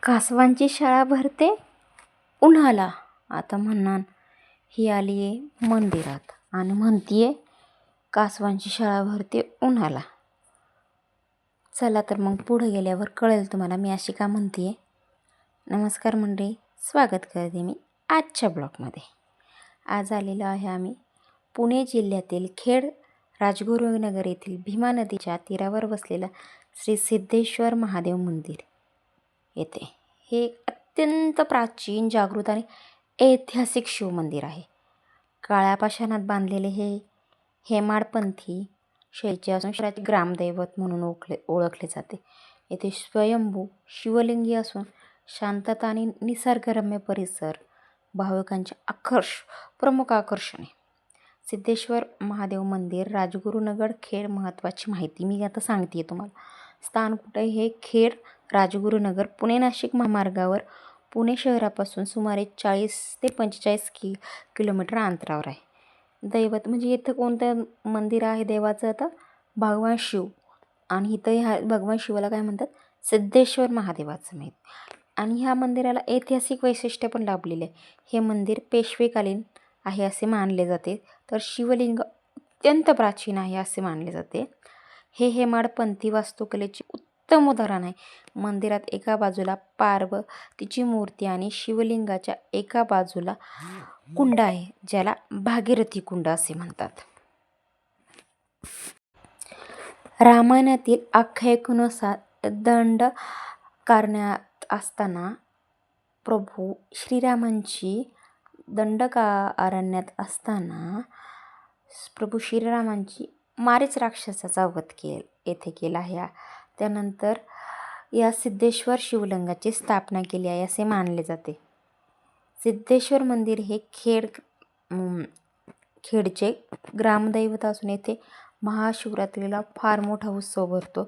कासवांची शाळा भरते उन्हाला. आता म्हणणार ही आली आहे मंदिरात आणि म्हणतीये कासवांची शाळा भरते उन्हाला. चला तर मग पुढे गेल्यावर कळेल तुम्हाला मी अशी का म्हणतीये. नमस्कार मंडळी, स्वागत करते मी आजच्या ब्लॉगमध्ये. आज आलेलो आहे आम्ही पुणे जिल्ह्यातील खेड राजगुरुनगर येथील भीमा नदीच्या तीरावर बसलेलं श्री सिद्धेश्वर महादेव मंदिर येथे. हे अत्यंत प्राचीन, जागृत आणि ऐतिहासिक शिवमंदिर आहे. काळ्या पाषाणात बांधलेले हे हेमाडपंथी शैलीचे असून शहराचे ग्रामदैवत म्हणून ओळखले जाते. येथे स्वयंभू शिवलिंगी असून शांतता आणि निसर्गरम्य परिसर भाविकांचे प्रमुख आकर्षण आहे. सिद्धेश्वर महादेव मंदिर, राजगुरुनगर, खेड. महत्त्वाची माहिती मी आता सांगते तुम्हाला. स्थान कुठे? हे खेड राजगुरुनगर पुणे नाशिक महामार्गावर पुणे शहरापासून सुमारे 40 ते 45 किलोमीटर अंतरावर आहे. दैवत म्हणजे इथं कोणतं मंदिर आहे देवाचं? आता भगवान शिव. आणि इथं ह्या भगवान शिवाला काय म्हणतात? सिद्धेश्वर महादेवाचं माहीत. आणि ह्या मंदिराला ऐतिहासिक वैशिष्ट्य पण लाभलेले आहे. हे मंदिर पेशवेकालीन आहे असे मानले जाते. तर शिवलिंग अत्यंत प्राचीन आहे असे मानले जाते. हे हेमाडपंथी वास्तुकलेचे उत्तम उदाहरण आहे. मंदिरात एका बाजूला पार्वतीची मूर्ती आणि शिवलिंगाच्या एका बाजूला कुंड आहे, ज्याला भागीरथी कुंड असे म्हणतात. रामायणातील आख्यायिकेनुसार दंड करण्यात असताना प्रभू श्रीरामांची दंडकारण्यात असताना प्रभू श्रीरामांची मारीच राक्षसाचा वध येथे केला आहे. त्यानंतर या सिद्धेश्वर शिवलिंगाची स्थापना केली आहे असे मानले जाते. सिद्धेश्वर मंदिर हे खेडचे ग्रामदैवत असून येथे महाशिवरात्रीला फार मोठा उत्सव भरतो.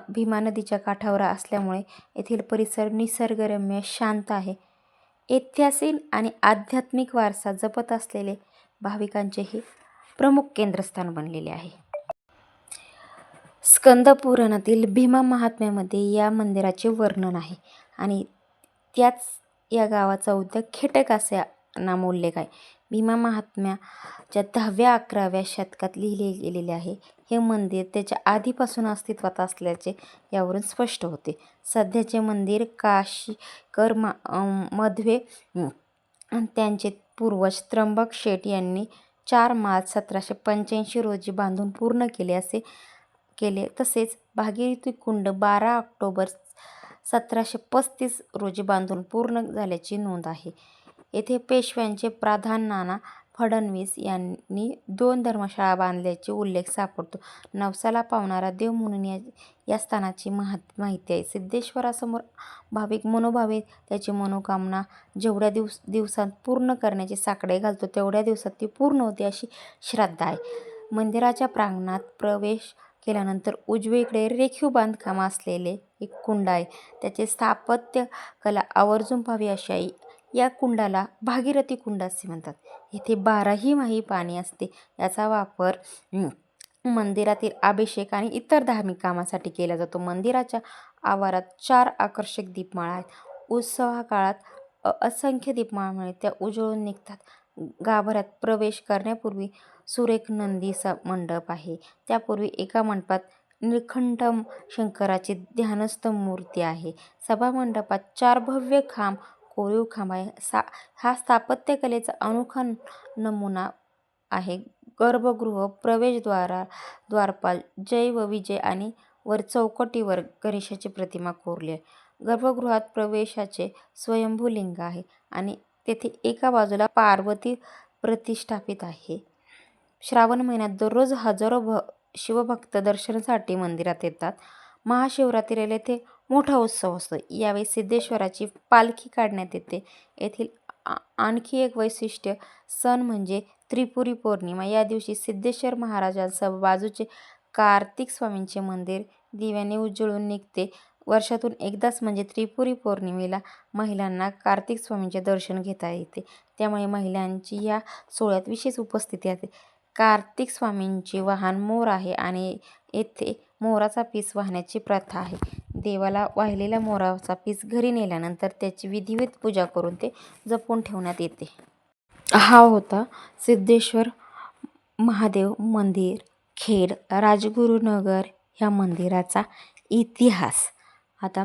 भीमा नदीच्या काठावर असल्यामुळे येथील परिसर निसर्गरम्य, शांत आहे. ऐतिहासिक आणि आध्यात्मिक वारसा जपत असलेले भाविकांचे हे प्रमुख केंद्रस्थान बनलेले आहे. स्कंद पुराणातील भीमा महात्म्यामध्ये या मंदिराचे वर्णन आहे आणि त्याच या गावाचा उद्योग खेटक असे नामोल्लेख आहे. भीमा महात्म्याच्या 10व्या-11व्या शतकात लिहिले गेलेले आहे. हे मंदिर त्याच्या आधीपासून अस्तित्वात असल्याचे यावरून स्पष्ट होते. सध्याचे मंदिर काशीकर मध्वे त्यांचे पूर्वज त्र्यंबक शेट यांनी 4 मार्च 1785 रोजी बांधून पूर्ण केले. तसेच भागीरथी कुंड 12 ऑक्टोबर 1735 रोजी बांधून पूर्ण झाल्याची नोंद आहे. येथे पेशव्यांचे प्रधान नाना फडणवीस यांनी 2 धर्मशाळा बांधल्याचे उल्लेख सापडतो. नवसाला पावणारा देव म्हणून या स्थानाची माहिती आहे. सिद्धेश्वरासमोर भाविक मनोभावे त्याची मनोकामना जेवढ्या दिवसात पूर्ण करण्याचे साकडे घालतो तेवढ्या दिवसात ती पूर्ण होते अशी श्रद्धा आहे. मंदिराच्या प्रांगणात प्रवेश केल्यानंतर उजवीकडे रेखीव बांधकाम असलेले एक कुंड आहे. त्याचे स्थापत्य कला आवर्जून पाहावी अशी आहे. या कुंडाला भागीरथी कुंड असे म्हणतात. येथे 12ही माही पाणी असते. याचा वापर मंदिरातील अभिषेक आणि इतर धार्मिक कामासाठी केला जातो. मंदिराच्या आवारात 4 आकर्षक दीपमाळा आहेत. उत्सवा काळात असंख्य दीपमाळामुळे त्या उजळून निघतात. गाभाऱ्यात प्रवेश करण्यापूर्वी सुरेख नंदी मंडप आहे. त्यापूर्वी एका मंडपात निळकंठ शंकराची ध्यानस्थ मूर्ती आहे. सभामंडपात 4 भव्य कोरीव खांब आहे. हा स्थापत्यकलेचा अनोखा नमुना आहे. गर्भगृह द्वारपाल जय व विजय आणि वर चौकटीवर गणेशाची प्रतिमा कोरली आहे. गर्भगृहात प्रवेशाचे स्वयंभू लिंग आहे आणि तेथे एका बाजूला पार्वती प्रतिष्ठापित आहे. श्रावण महिन्यात दररोज हजारो शिवभक्त दर्शनासाठी मंदिरात येतात. महाशिवरात्रीला येथे मोठा उत्सव असतो. यावेळी सिद्धेश्वराची पालखी काढण्यात येते. येथील आणखी एक वैशिष्ट्य सण म्हणजे त्रिपुरी पौर्णिमा. या दिवशी सिद्धेश्वर महाराजांसह बाजूचे कार्तिक स्वामींचे मंदिर दिव्याने उजळून निघते. वर्षातून एकदाच म्हणजे त्रिपुरी पौर्णिमेला महिलांना कार्तिक स्वामींचे दर्शन घेता येते. त्यामुळे महिलांची या सोहळ्यात विशेष उपस्थिती असते. कार्तिक स्वामींचे वाहन मोर आहे आणि येथे मोराचा पीस वाहण्याची प्रथा आहे. देवाला वाहिलेला मोराचा पीस घरी नेल्यानंतर त्याची विधिवत पूजा करून ते जपून ठेवण्यात येते. हा होता सिद्धेश्वर महादेव मंदिर, खेड, राजगुरुनगर ह्या मंदिराचा इतिहास. आता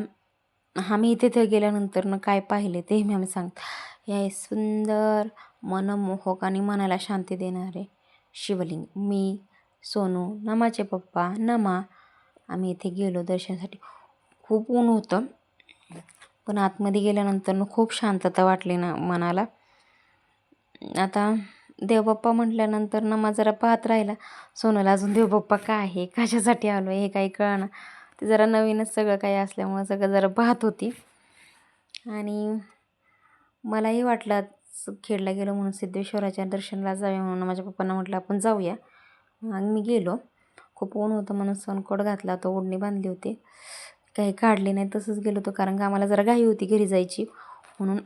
आम्ही तिथे गेल्यानंतर काय पाहिले ते मी सांगते. हे सुंदर, मनमोहक आणि मनाला शांती देणारे शिवलिंग. मी, सोनू, नमाचे पप्पा, नमा आम्ही इथे गेलो दर्शनासाठी. खूप ऊन होतं, पण आतमध्ये गेल्यानंतर खूप शांतता वाटली ना मनाला. आता देवबाप्पा म्हटल्यानंतर नमा जरा पाहत राहिला. सोनूला अजून देवबाप्पा काय आहे, कशासाठी आलो आहे हे काही कळना. ते जरा नवीनच सगळं काही असल्यामुळं सगळं जरा पाहत होती. आणि मलाही वाटलं खेडला गेलो म्हणून सिद्धेश्वराच्या दर्शनाला जाऊया म्हणून माझ्या पप्पांना म्हटलं आपण जाऊया. आणि मी गेलो. खूप ऊन होतं म्हणून सनकोट घातला होता, ओढणी बांधली होती, काही काढले नाही, तसंच गेलो होतो कारण का आम्हाला जरा घाई होती घरी जायची. म्हणून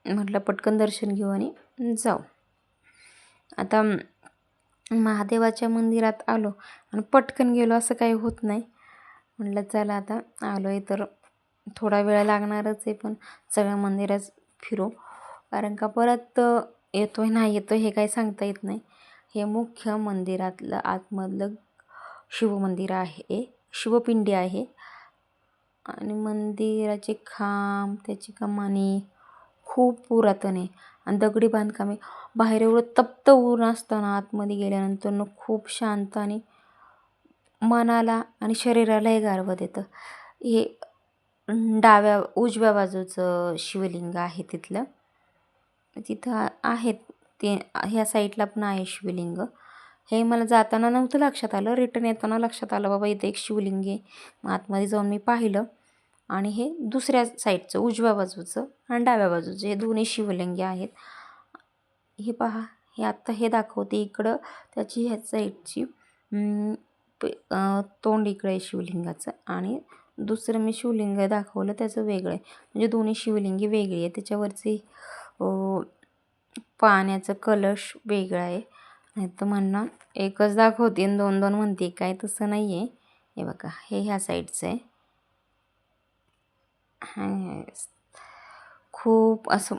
म्हटलं पटकन दर्शन घेऊ आणि जाऊ. आता महादेवाच्या मंदिरात आलो आणि पटकन गेलो असं काही होत नाही. म्हटलं चला आता आलो आहे तर थोडा वेळ लागणारच आहे, पण सगळ्या मंदिरात फिरू कारण का परत येतो आहे नाही येतो हे काही सांगता येत नाही. हे मुख्य मंदिरातलं आतमधलं शिवमंदिर आहे, शिवपिंडी आहे. आणि मंदिराचे खांब, त्याची कमानी खूप पुरातन आहे आणि दगडी बांधकामे. बाहेर एवढं तप्त ऊन असताना आतमध्ये गेल्यानंतर खूप शांत आणि मनाला आणि शरीरालाही गारवा देतं. हे उजव्या बाजूचं शिवलिंग आहे तिथलं. तिथं आहेत ते ह्या साईडला पण आहे शिवलिंग. हे मला जाताना नव्हतं लक्षात आलं, रिटर्न येताना लक्षात आलं बाबा इथे एक शिवलिंग आहे. मग आतमध्ये जाऊन मी पाहिलं आणि हे दुसऱ्या साईडचं उजव्या बाजूचं आणि डाव्या बाजूचं हे दोन्ही शिवलिंगे आहेत. हे पहा, हे आत्ता हे दाखवते इकडं त्याची ह्या साईडची तोंड इकडं आहे शिवलिंगाचं आणि दुसरं मी शिवलिंग दाखवलं त्याचं वेगळं आहे. म्हणजे दोन्ही शिवलिंगी वेगळी आहे. त्याच्यावरचे पाण्याचं कलश वेगळं आहे. नाही तर म्हणणं एकच दाखवते आणि दोन दोन म्हणते, काय तसं नाही आहे. हे बघा, हे ह्या साईडचं आहे. खूप असं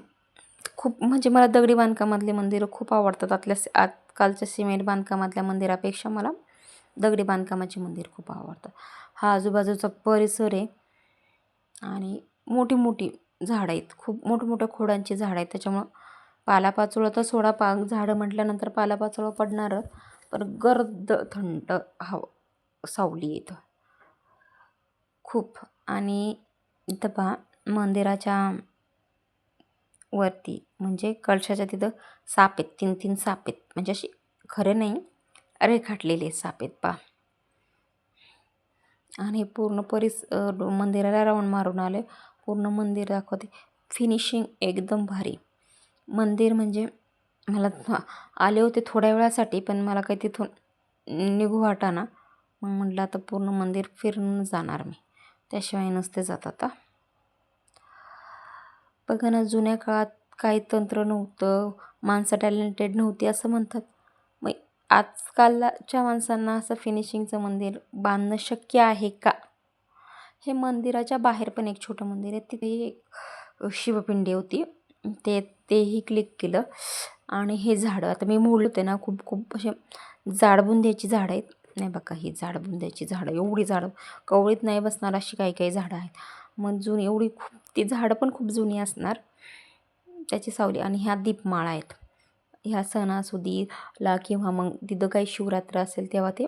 खूप म्हणजे मला दगडी बांधकामातले मंदिरं खूप आवडतात. आजकालच्या सिमेंट बांधकामातल्या मंदिरापेक्षा मला दगडी बांधकामाची मंदिर खूप आवडतं. हा आजूबाजूचा परिसर आहे आणि मोठी मोठी झाडं आहेत, खूप मोठमोठ्या खोडांची झाडं आहेत. त्याच्यामुळं पालापाचोळं तर सोडा, झाडं म्हटल्यानंतर पालापाचोळं पडणारच, पण गर्द थंड हवा सावली येतं खूप. आणि इथं पहा मंदिराच्या वरती म्हणजे कळशाच्या तिथं साप आहेत, 3-3 साप आहेत. म्हणजे असे खरे नाही, रेखाटलेले साप आहेत पहा. आणि पूर्ण मंदिराला राऊंड मारून आले, पूर्ण मंदिर दाखवते. फिनिशिंग एकदम भारी मंदिर. म्हणजे मला आले होते थोड्या वेळासाठी, पण मला काही तिथून निघू वाटाना. मग म्हटलं आता पूर्ण मंदिर फिरून जाणार मी, त्याशिवाय नसते जात. आता बघा ना, जुन्या काळात काही तंत्र नव्हतं, माणसं टॅलेंटेड नव्हती असं म्हणतात. मग आजकालच्या माणसांना असं फिनिशिंगचं मंदिर बांधणं शक्य आहे का? हे मंदिराच्या बाहेर पण एक छोटं मंदिर आहे, तिथे एक शिवपिंडी होती, तेही क्लिक केलं. आणि हे झाडं आता मी मोडले ना, खूप खूप असे जाडबुंद्याची झाडं आहेत. नाही बघा, ही जाडबुंद्याची झाडं एवढी झाडं, कवळीत नाही बसणार अशी काही काही झाडं आहेत. मग जुनी एवढी खूप, ती झाडं पण खूप जुनी असणार, त्याची सावली. आणि ह्या दीपमाळा आहेत. ह्या सणासुदीला किंवा मग तिथं काही शिवरात्र असेल तेव्हा ते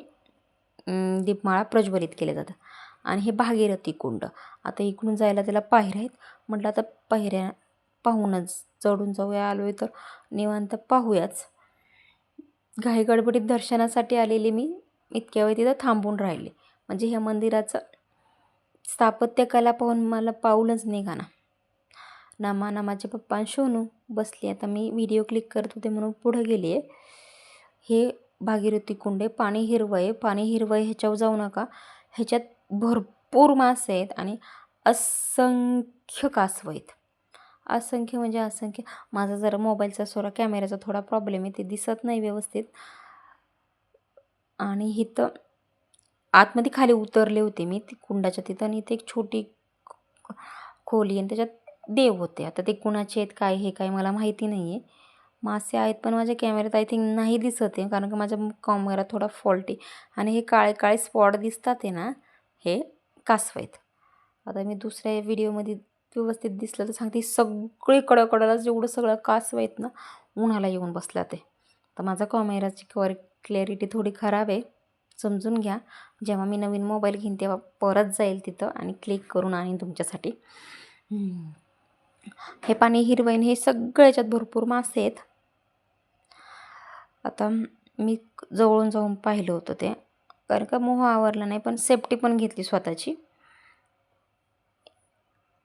दीपमाळा प्रज्वलित केले जातात. आणि हे भागीरथी कुंड. आता इकडून जायला त्याला पायऱ्या आहेत. म्हटलं आता पायऱ्या पाहूनच चढून जाऊया, आलो आहे तर निवांत पाहूयाच. घाई गडबडीत दर्शनासाठी आलेले मी इतक्या वेळ तिथं थांबून राहिले. म्हणजे ह्या मंदिराचं स्थापत्यकला पाहून मला पाऊलच निघाना. नमाचे पप्पा सोनू बसली. आता मी व्हिडिओ क्लिक करत होते म्हणून पुढं गेली आहे. हे भागीरथी कुंड आहे. पाणी हिरवं आहे, पाणी हिरवं आहे, ह्याच्यावर जाऊ नका. ह्याच्यात भरपूर मासे आहेत आणि असंख्य कासवं आहेत. असंख्य म्हणजे असंख्य. माझा जरा मोबाईलचा कॅमेऱ्याचा थोडा प्रॉब्लेम आहे, ते दिसत नाही व्यवस्थित. आणि इथं आतमध्ये खाली उतरले होते मी ती कुंडाच्या तिथं आणि इथे एक छोटी खोली आणि त्याच्यात देव होते. आता ते कुणाचे आहेत काय हे काय मला माहिती नाही आहे. मासे आहेत पण माझ्या कॅमेऱ्यात आय थिंक नाही दिसत आहे, कारण की माझ्या कॅमेरा थोडा फॉल्टी आणि हे काळे काळे स्पॉट दिसतात आहे ना, हे कासव आहेत. आता मी दुसऱ्या व्हिडिओमध्ये व्यवस्थित दिसलं तर सांगते, सगळीकडं कडेला जेवढं सगळं कासव आहेत ना, उन्हाला येऊन बसला ते. तर माझा कॅमेराची क्लॅरिटी थोडी खराब आहे, समजून घ्या. जेव्हा मी नवीन मोबाईल घेईन तेव्हा परत जाईल तिथं आणि क्लिक करून आणीन तुमच्यासाठी. हे पाणी हिरवण हे सगळं याच्यात भरपूर मासे आहेत. आता मी जवळून जाऊन पाहिलं होतं ते, कारण का मोह आवरला नाही पण सेफ्टी पण घेतली स्वतःची.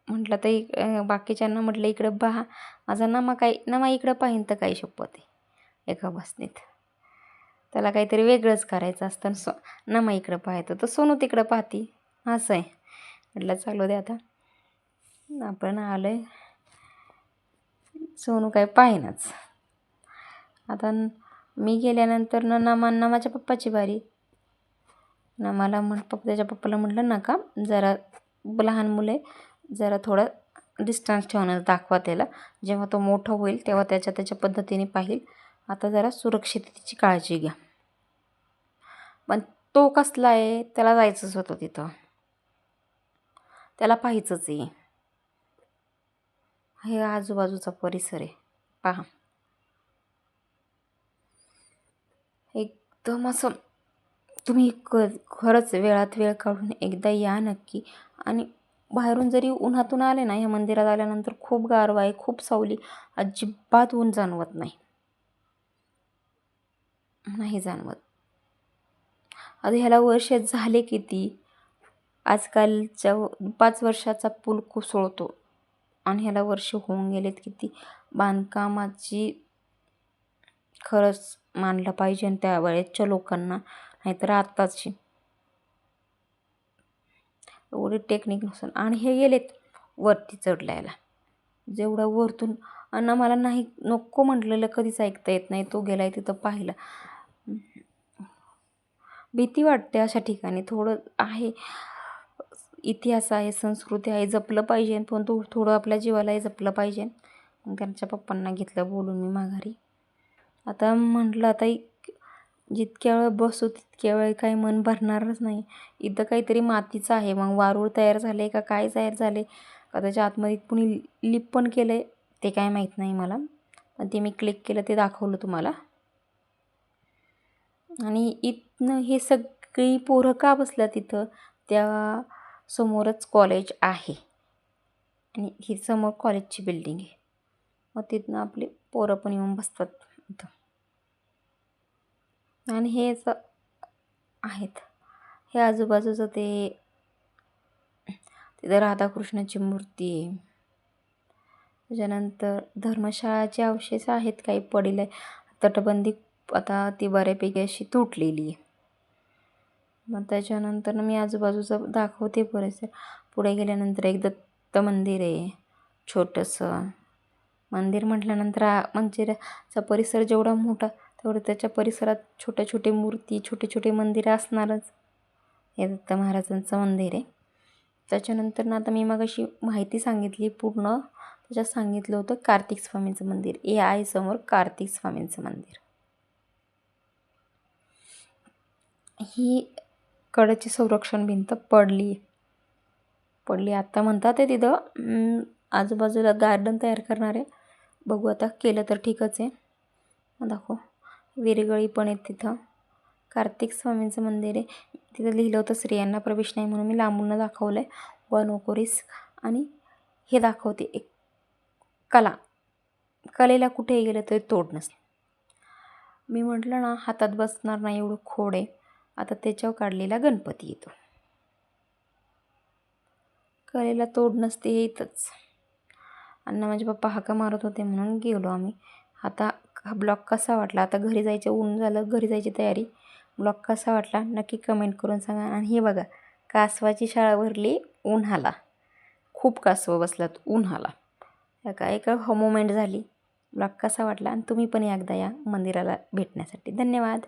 म्हटलं तर बाकीच्यांना म्हटलं इकडं पहा, माझा नमा इकडं पाहीन तर काही शपथ आहे एका बसनीत. त्याला काहीतरी वेगळंच करायचं असतं. नमा इकडं पाहायचं तर सोनू तिकडं पाहती, असं आहे. म्हटलं चालू दे आता, आपण आलो आहे, सोनू काय पाहिनाच. आता मी गेल्यानंतर नमाच्या पप्पाची बारी. नमाला त्याच्या पप्पाला म्हटलं नका, जरा लहान मुले जरा थोडं डिस्टन्स ठेवून दाखवा त्याला. जेव्हा तो मोठा होईल तेव्हा त्याच्या पद्धतीने पाहिल. आता जरा सुरक्षिततेची काळजी घ्या. पण तो कसला आहे, त्याला जायचंच होतं तिथं, त्याला पाहायचंच आहे. हे आजूबाजूचा परिसर आहे पहा, एकदम असं. तुम्ही खरंच वेळात वेळ काढून एकदा या नक्की. आणि बाहेरून जरी उन्हातून आले ना, ह्या मंदिरात आल्यानंतर खूप गारवा आहे, खूप सावली, अजिबात ऊन जाणवत नाही जाणवत. आता ह्याला वर्ष झाले किती, आजकालच्या 5 वर्षाचा पूल कोसळतो आणि ह्याला वर्ष होऊन गेलेत किती. बांधकामाची खरंच मानलं पाहिजे आणि त्या वेळेच्या लोकांना, नाहीतर आत्ताची एवढी टेक्निक नसून. आणि हे गेलेत वरती चढलायला, जेवढं वरतून. आणि मला नाही नको म्हटलेलं कधीच ऐकता येत नाही. तो गेलाय तिथं पाहिलं, भीती वाटते अशा ठिकाणी. थोडं आहे, इतिहास आहे, संस्कृती आहे, जपलं पाहिजे. पण तो थोडं आपल्या जीवालाही जपलं पाहिजे. मग त्यांच्या पप्पांना घेतलं बोलून मी माघारी. आता म्हटलं आता जितक्या वेळ बसू तितक्या वेळ काही मन भरणारच नाही. इथं काहीतरी मातीचं आहे, मग वारूळ तयार झाले का काय तयार झाले का, त्याच्या आतमध्ये कुणी लिप पण केलं आहे ते काय माहीत नाही मला. पण ते मी क्लिक केलं ते दाखवलं तुम्हाला. आणि इथनं हे सगळी पोरं का बसल्या तिथं, त्या समोरच कॉलेज आहे आणि ही समोर कॉलेजची बिल्डिंग आहे. मग तिथनं आपली पोरं पण येऊन बसतात इथं. आणि हे असं आहेत, हे आजूबाजूचं ते तिथं राधाकृष्णाची मूर्ती आहे. त्याच्यानंतर धर्मशाळाचे अवशेष आहेत काही पडले. तटबंदी आता ती बऱ्यापैकी अशी तुटलेली आहे. मग त्याच्यानंतर मी आजूबाजूचं दाखवते परिसर. पुढे गेल्यानंतर एक दत्त मंदिर आहे, छोटंसं मंदिर. म्हटल्यानंतर मंदिराचा परिसर जेवढा मोठा तेवढं त्याच्या परिसरात छोट्या छोटे मूर्ती, छोटे छोटे मंदिरं असणारच. हे दत्त महाराजांचं मंदिर आहे. त्याच्यानंतर ना, आता मी मग अशी माहिती सांगितली पूर्ण, त्याच्यात सांगितलं होतं कार्तिक स्वामींचं मंदिर. AI समोर कार्तिक स्वामींचं मंदिर. ही कडेची संरक्षण भिंत पडली. आता म्हणतात आहे तिथं आजूबाजूला गार्डन तयार करणार आहे. बघू आता, केलं तर ठीकच आहे. दाखव, विरगळी पण आहेत तिथं. कार्तिक स्वामींचं मंदिर आहे. तिथं लिहिलं होतं स्त्रियांना प्रवेश नाही म्हणून मी लांबून दाखवलं आहे. वन नको रिस्क. आणि हे दाखवते एक कलेला कुठेही गेलं तरी तोड नसते. मी म्हटलं ना, हातात बसणार नाही एवढं खोड आहे. आता त्याच्यावर काढलेला गणपती येतो. कलेला तोड नसते हे इथंच. अण्णा माझे पप्पा हाका मारत होते म्हणून गेलो आम्ही. आता हा ब्लॉग कसा वाटला, आता घरी जायचं ऊन झालं, घरी जायची तयारी. ब्लॉग कसा वाटला नक्की कमेंट करून सांगा. आणि हे बघा, कासवाची शाळा भरली उन्हाला, खूप कासवं बसलात उन्हाला. काय मोमेंट झाली. ब्लॉग कसा वाटला आणि तुम्ही पण एकदा या मंदिराला भेटण्यासाठी. धन्यवाद.